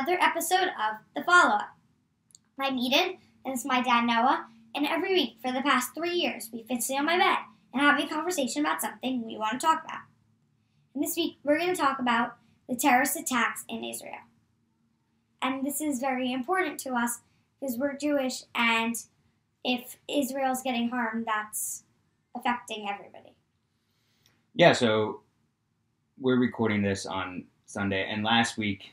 another episode of The Follow-Up. I'm Eden, and it's my dad Noah, and every week for the past 3 years, we've been sitting on my bed and having a conversation about something we want to talk about. And this week, we're going to talk about the terrorist attacks in Israel. And this is very important to us because we're Jewish, and if Israel's getting harmed, that's affecting everybody. Yeah, so we're recording this on Sunday, and last week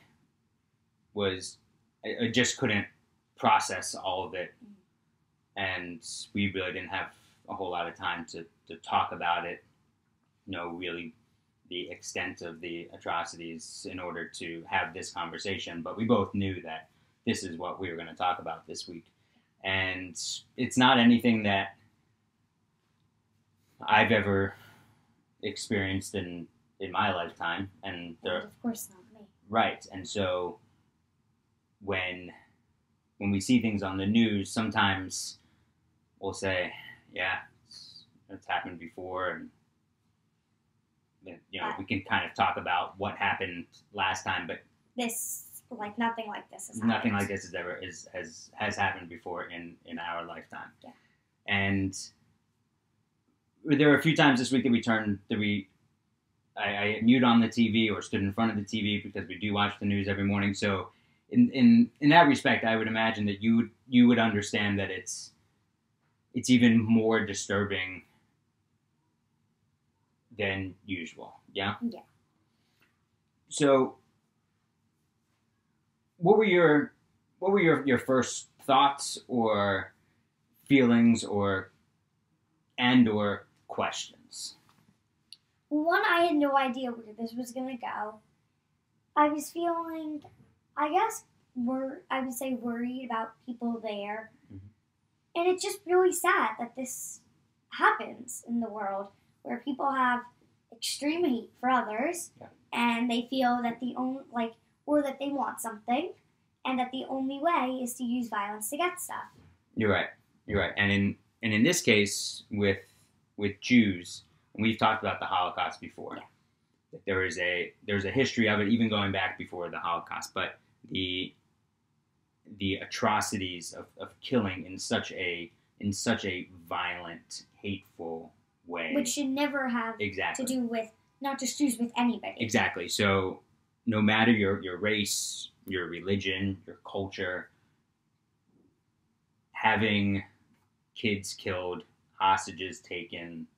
I just couldn't process all of it, and we really didn't have a whole lot of time to talk about it, really the extent of the atrocities in order to have this conversation, but we both knew that this is what we were going to talk about this week. And it's not anything that I've ever experienced in my lifetime. And of course not me. Right. And so when we see things on the news, sometimes we'll say, yeah, it's happened before. And, we can kind of talk about what happened last time, but nothing like this has nothing like this has happened before in our lifetime. Yeah. And there were a few times this week that I mute on the TV or stood in front of the TV because we do watch the news every morning. So in that respect, I would imagine that you would understand that it's even more disturbing than usual. Yeah? Yeah. So what were your first thoughts or feelings or questions? One, I had no idea where this was going to go. I was feeling, I would say worried about people there. Mm-hmm. And it's just really sad that this happens in the world where people have extreme hate for others, yeah, and they feel that or that they want something, and that the only way is to use violence to get stuff. You're right. And in this case, with Jews, and we've talked about the Holocaust before. Yeah. There's a history of it, even going back before the Holocaust. But the atrocities of killing in such a violent, hateful way, which should never have to do with not just Jews, with anybody. Exactly. So no matter your race, your religion, your culture, having kids killed, hostages taken,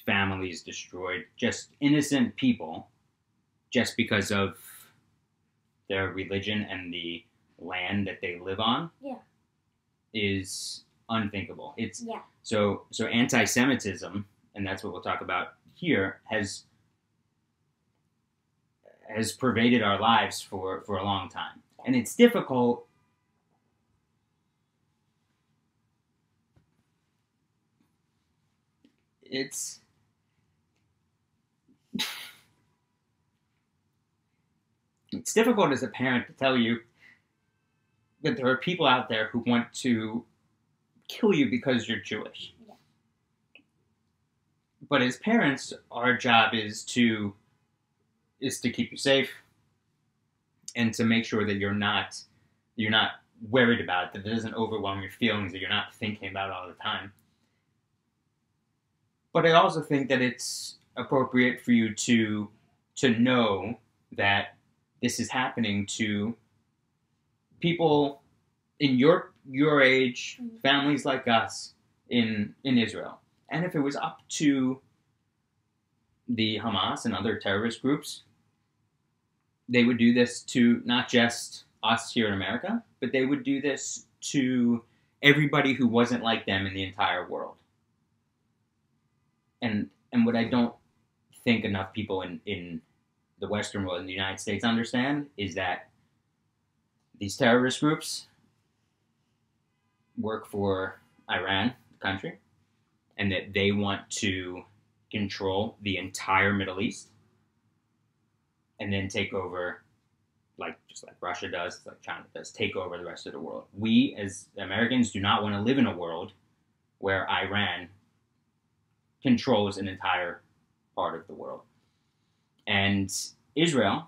families destroyed, just innocent people, just because of their religion and the land that they live on, yeah, is unthinkable. Yeah. So anti-Semitism, and that's what we'll talk about here, has pervaded our lives for a long time. And it's difficult. It's difficult as a parent to tell you that there are people out there who want to kill you because you're Jewish. Yeah. But as parents, our job is to keep you safe and to make sure that you're not worried about it, that it doesn't overwhelm your feelings, that you're not thinking about it all the time. But I also think that it's appropriate for you to know that this is happening to people in your age, mm-hmm, families like us in Israel. And if it was up to the Hamas and other terrorist groups, they would do this to not just us here in America, but they would do this to everybody who wasn't like them in the entire world. And what I don't think enough people in the Western world, in the United States, understand is that these terrorist groups work for Iran, the country, and that they want to control the entire Middle East and then take over, just like Russia does, like China does, take over the rest of the world. We, as Americans, do not want to live in a world where Iran controls an entire part of the world. And Israel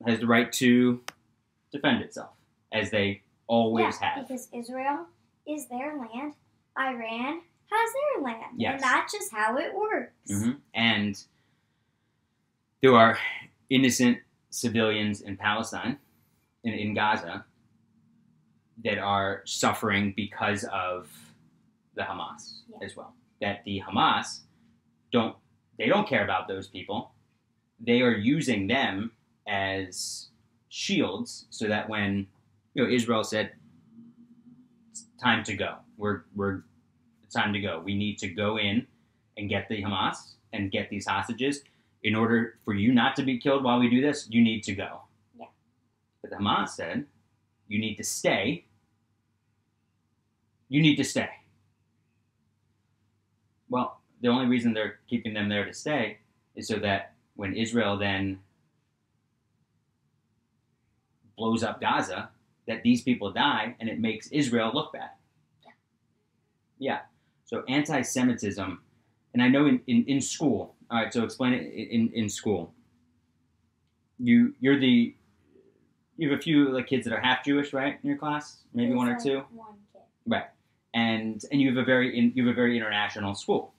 has the right to defend itself, as they always have. Because Israel is their land, Iran has their land, Yes. and that's just how it works. Mm-hmm. And there are innocent civilians in Palestine, in Gaza, that are suffering because of the Hamas as well. That the Hamas don't care about those people. They are using them as shields so that when Israel said it's time to go, it's time to go. We need to go in and get the Hamas and get these hostages. In order for you not to be killed while we do this, you need to go. Yeah. But the Hamas said, you need to stay. You need to stay. Well, the only reason they're keeping them there to stay is so that when Israel then blows up Gaza, that these people die and it makes Israel look bad. Yeah. So anti-Semitism, and I know in school, all right, so explain it in school. You have a few like kids that are half Jewish, right, in your class? Maybe one or two? One kid. Right. And you have a very international school.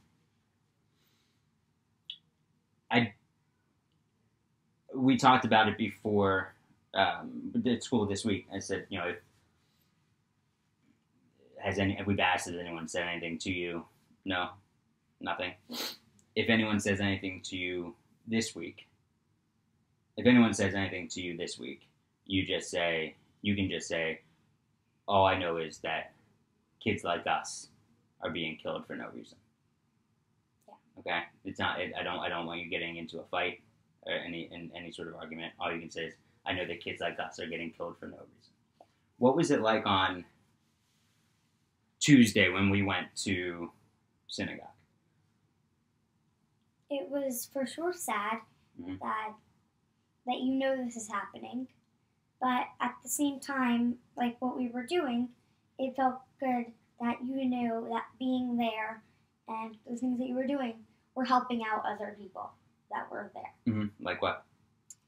We talked about it before at school this week. I said, if we've asked, has anyone said anything to you? No, nothing. If anyone says anything to you this week, you can just say, all I know is that kids like us are being killed for no reason. Yeah. Okay? It's not. I don't want you getting into a fight or any sort of argument. All you can say is, I know that kids like us are getting killed for no reason. What was it like on Tuesday when we went to synagogue? It was for sure sad that this is happening, but at the same time, like what we were doing, it felt good that that being there and the things that you were doing were helping out other people that were there. Mm-hmm. Like what?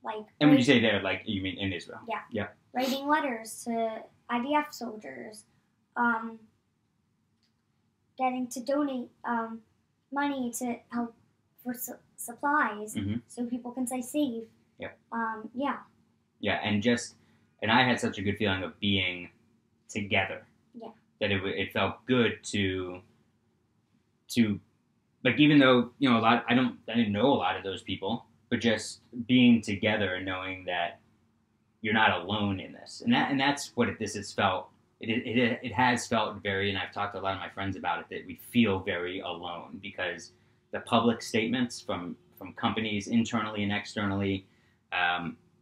Like, and when you say there, like you mean in Israel? Yeah. Yeah. Writing letters to IDF soldiers, getting to donate money to help for supplies, so people can stay safe. Yeah. Yeah. Yeah, and I had such a good feeling of being together. Yeah. That it felt good to like, even though I didn't know a lot of those people, but just being together and knowing that you're not alone in this, and that's what this has felt. It has felt very, and I've talked to a lot of my friends about it, that we feel very alone because the public statements from companies internally and externally,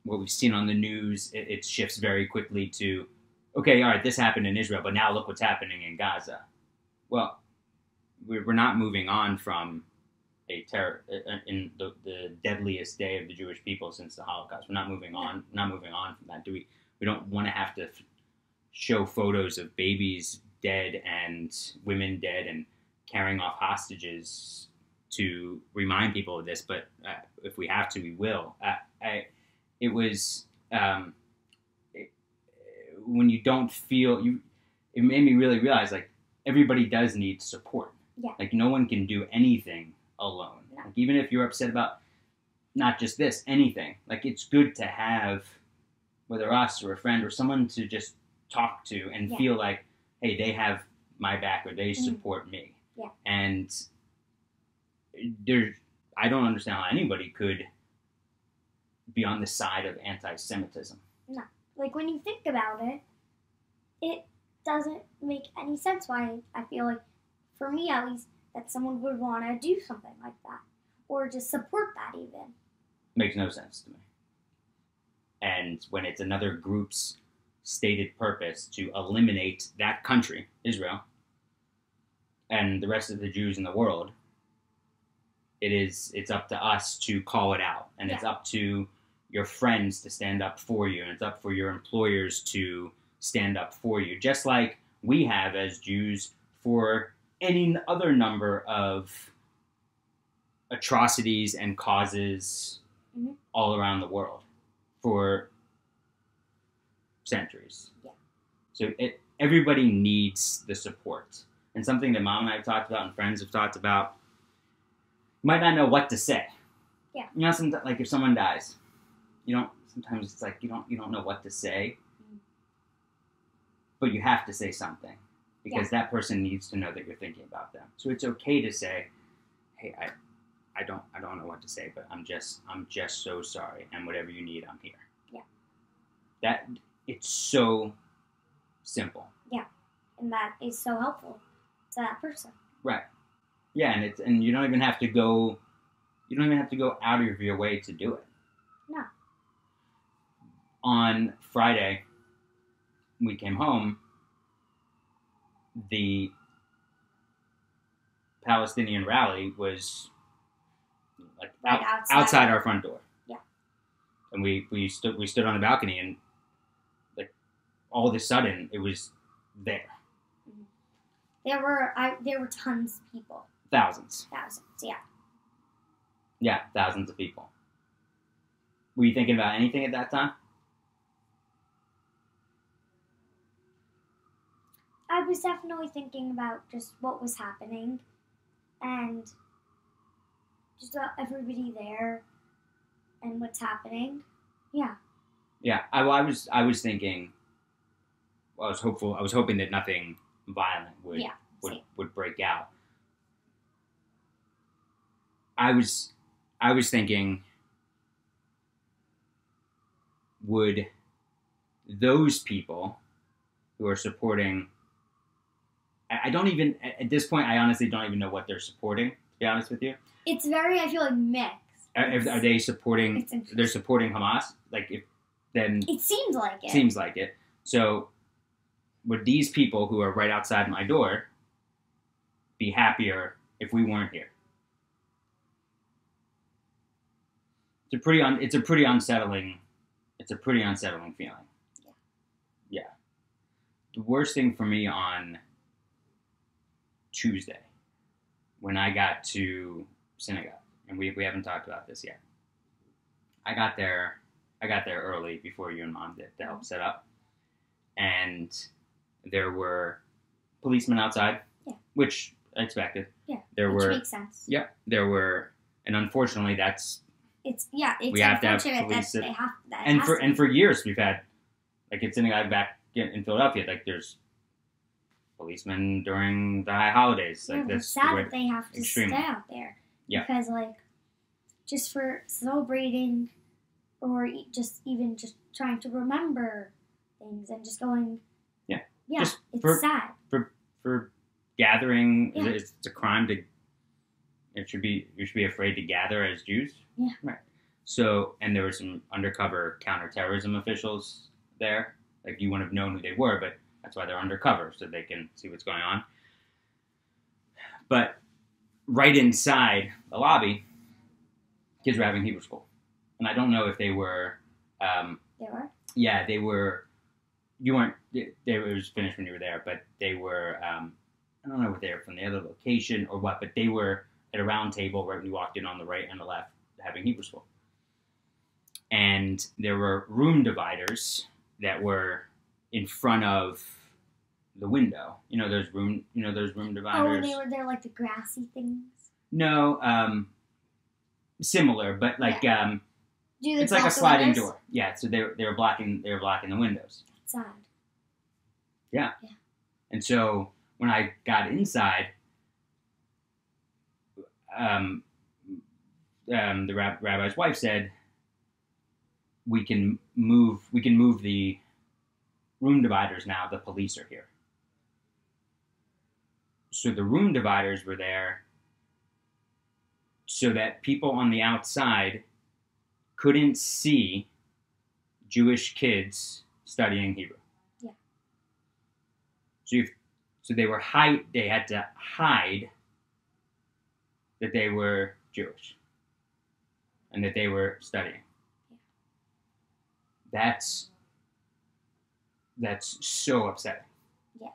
what we've seen on the news, it shifts very quickly to, okay, all right, this happened in Israel, but now look what's happening in Gaza. Well, we're not moving on from a terror in the deadliest day of the Jewish people since the Holocaust. We're not moving on. Not moving on from that. We don't want to have to show photos of babies dead and women dead and carrying off hostages to remind people of this. But if we have to, we will. It was when you don't feel you. It made me really realize, like, everybody does need support. Yeah. Like, no one can do anything alone. No. Like, even if you're upset about not just this, anything. Like, it's good to have, whether us or a friend or someone to just talk to and feel like, hey, they have my back or they support me. Yeah. And I don't understand how anybody could be on the side of anti-Semitism. No. Like, when you think about it, it doesn't make any sense why I feel like, for me at least, that someone would want to do something like that. Or just support that even. Makes no sense to me. And when it's another group's stated purpose to eliminate that country, Israel, and the rest of the Jews in the world, it's up to us to call it out. And it's up to your friends to stand up for you. And it's up for your employers to stand up for you. Just like we have as Jews for any other number of atrocities and causes all around the world. For centuries. Yeah. So everybody needs the support. And something that Mom and I have talked about and friends have talked about, you might not know what to say. Yeah. You know, sometimes, like if someone dies, sometimes it's like you don't know what to say, but you have to say something because that person needs to know that you're thinking about them. So it's okay to say, hey, I don't know what to say, but I'm just so sorry, and whatever you need, I'm here. Yeah. That it's so simple. Yeah. And that is so helpful to that person. Right. Yeah, and you don't even have to go out of your way to do it. No. On Friday, we came home, the Palestinian rally was like Right outside our front door. Yeah. And we stood on the balcony, and like all of a sudden it was there. Mm-hmm. There were tons of people. Thousands, yeah. Yeah, thousands of people. Were you thinking about anything at that time? I was definitely thinking about just what was happening and just about everybody there and what's happening. Yeah. Yeah, I was thinking. Well, I was hoping that nothing violent would break out. I was thinking, would those people who are supporting? I don't even, at this point, I honestly don't even know what they're supporting, to be honest with you. It's very, I feel like, mixed. Are they supporting, they're supporting Hamas? Then... It seems like it. Seems like it. So, would these people who are right outside my door be happier if we weren't here? It's a pretty unsettling feeling. Yeah. The worst thing for me on Tuesday, when I got to synagogue, and we haven't talked about this yet. I got there early before you and Mom did to help set up, and there were policemen outside, which I expected. Yeah, which makes sense. Yep, there were, and unfortunately, it's we have to have police and for years we've had, like, it's synagogue back in Philadelphia, like there's policemen during the high holidays. Like, it's sad that they have to stay out there. Yeah. Because, like, just for celebrating or just trying to remember things and just going. Yeah. Yeah, it's sad. For gathering, it's a crime to. You should be afraid to gather as Jews. Yeah. Right. So, and there were some undercover counterterrorism officials there. Like, you wouldn't have known who they were, but that's why they're undercover, so they can see what's going on. But right inside the lobby, kids were having Hebrew school. And I don't know if they were... they were? Yeah, they were... You weren't... It was finished when you were there, but they were... I don't know if they were from the other location or what, but they were at a round table right when you walked in on the right and the left having Hebrew school. And there were room dividers that were in front of the window. You know those room dividers. Oh, and they're like the grassy things. No, similar, but like it's like a sliding door. Yeah, so they were blocking the windows. That's sad. Yeah. And so when I got inside, the rabbi's wife said, we can move the room dividers now. The police are here. So the room dividers were there so that people on the outside couldn't see Jewish kids studying Hebrew. Yeah. So they had to hide that they were Jewish and that they were studying. Yeah. That's so upsetting. Yeah.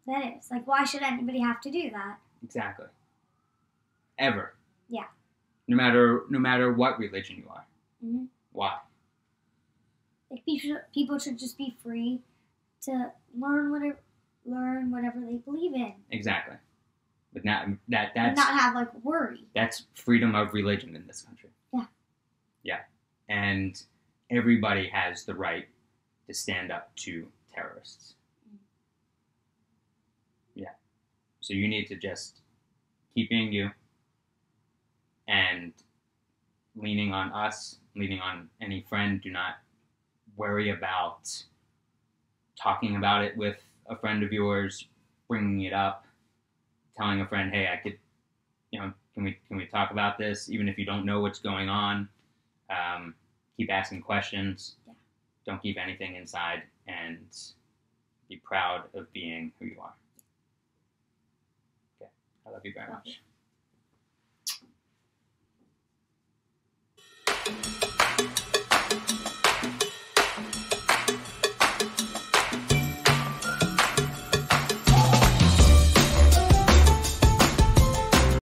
That is. Like, why should anybody have to do that? Exactly. Ever. Yeah. No matter what religion you are. Mm-hmm. Why? Like, people should just be free to learn whatever they believe in. Exactly. But that's and not have like worry. That's freedom of religion in this country. Yeah. Yeah. And everybody has the right to stand up to terrorists. Yeah. So you need to just keep being you and leaning on us, leaning on any friend. Do not worry about talking about it with a friend of yours, bringing it up, telling a friend, hey, I could, can we talk about this? Even if you don't know what's going on, keep asking questions. Yeah. Don't keep anything inside, and be proud of being who you are. Okay. I love you very much.